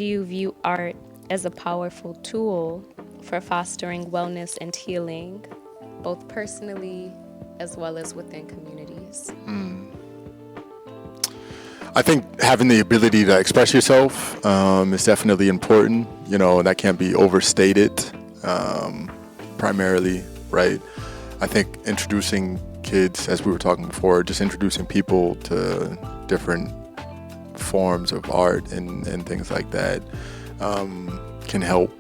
do you view art as a powerful tool for fostering wellness and healing, both personally as well as within communities? I think having the ability to express yourself is definitely important. That can't be overstated, primarily, right? I think introducing kids, as we were talking before, just introducing people to different forms of art and things like that can help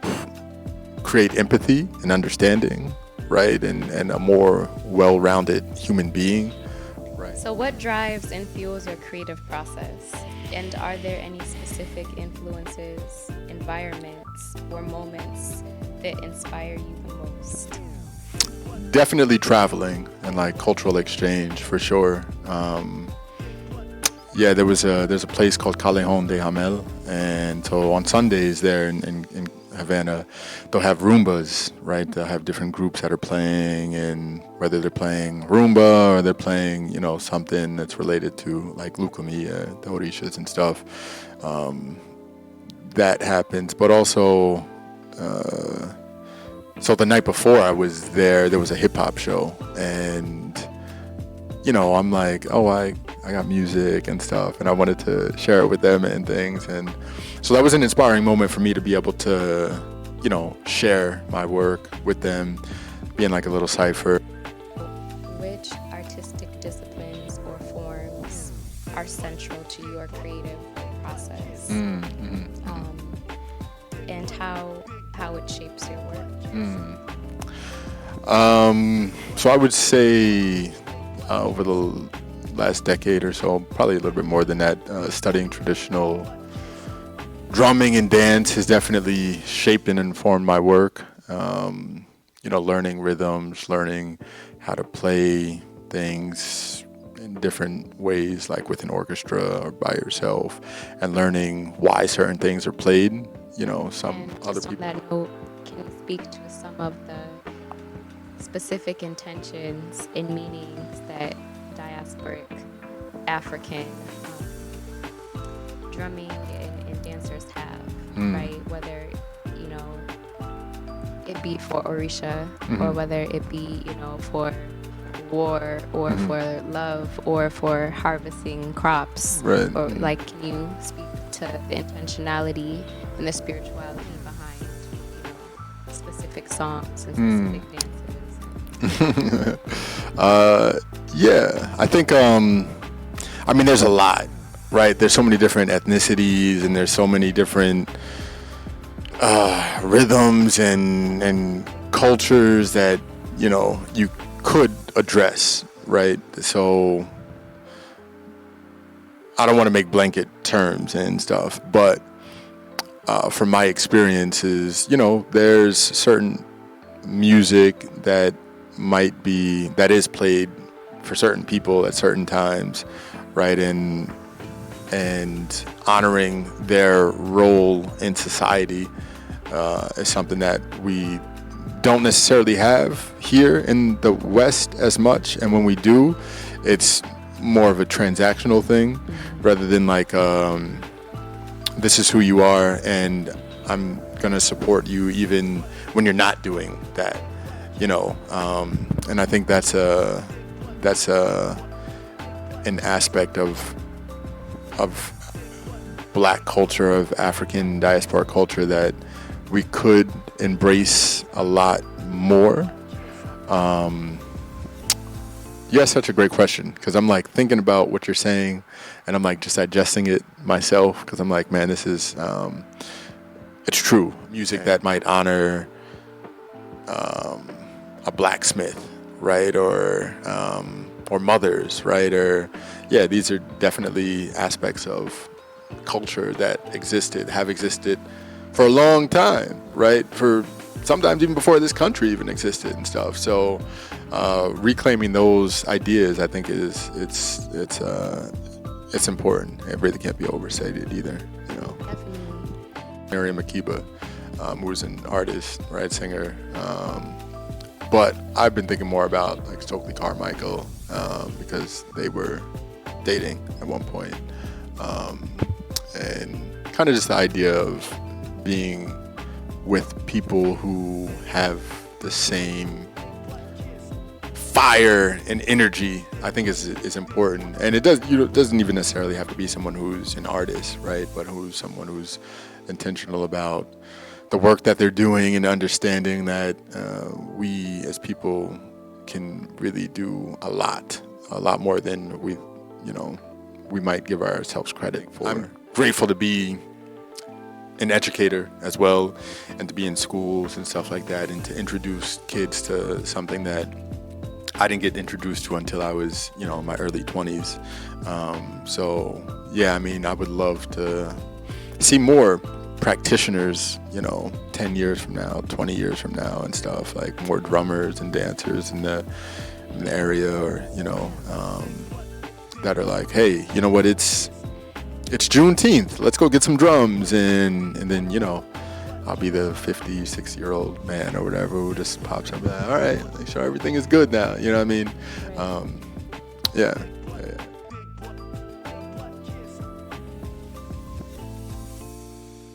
create empathy and understanding, right? And a more well-rounded human being. Right. So what drives and fuels your creative process? And are there any specific influences, environments, or moments that inspire you the most? Definitely traveling and like cultural exchange for sure. There's a place called Callejón de Jamel, and so on Sundays there in Havana, they'll have Rumbas, right? They'll have different groups that are playing, and whether they're playing Rumba or they're playing, something that's related to like leukemia, the orishas and stuff. That happens, but also, so the night before I was there was a hip hop show, and I'm like, oh, I got music and stuff, and I wanted to share it with them and things, and so that was an inspiring moment for me to be able to, share my work with them, being like a little cipher. Which artistic disciplines or forms are central to your creative process, and how it shapes your work? So I would say over the last decade or so, probably a little bit more than that, studying traditional drumming and dance has definitely shaped and informed my work. Learning rhythms, learning how to play things in different ways, like with an orchestra or by yourself, and learning why certain things are played. Some and other just people. On that note, can you speak to some of the specific intentions and meanings that diasporic African drumming and dancers have, right? Whether, it be for Orisha, or whether it be, for war, or for love, or for harvesting crops. Right. Or can you speak to the intentionality and the spirituality behind, specific songs and specific dances? I think, there's a lot, right? There's so many different ethnicities, and there's so many different rhythms and cultures that, you could address, right? So I don't want to make blanket terms and stuff, but from my experiences, there's certain music that is played for certain people at certain times, right? And honoring their role in society is something that we don't necessarily have here in the West as much. And when we do, it's more of a transactional thing rather than like, this is who you are, and I'm going to support you even when you're not doing that. And I think that's an aspect of Black culture, of African diasporic culture, that we could embrace a lot more. You asked such a great question, because I'm like thinking about what you're saying, and I'm like just digesting it myself, because I'm like, man, this is it's true. Music that might honor a blacksmith, right, or mothers, right, or these are definitely aspects of culture that have existed for a long time, right, for sometimes even before this country even existed and stuff. So reclaiming those ideas, I think, it's important. It really can't be overstated either. Definitely. Miriam Makeba, who's an artist, right, singer. But I've been thinking more about like Stokely Carmichael, because they were dating at one point, and kind of just the idea of being with people who have the same fire and energy, I think is important. And it doesn't even necessarily have to be someone who's an artist, right? But who's someone who's intentional about the work that they're doing and understanding that we as people can really do a lot more than we might give ourselves credit for. I'm grateful to be an educator as well, and to be in schools and stuff like that, and to introduce kids to something that I didn't get introduced to until I was, in my early 20s. So yeah, I mean, I would love to see more practitioners, 10 years from now, 20 years from now and stuff, like more drummers and dancers in the area, or, that are like, hey, you know what, it's Juneteenth, let's go get some drums, and then, I'll be the 50, 60-year-old man or whatever who just pops up, like, all right, make sure everything is good now, you know what I mean? Yeah.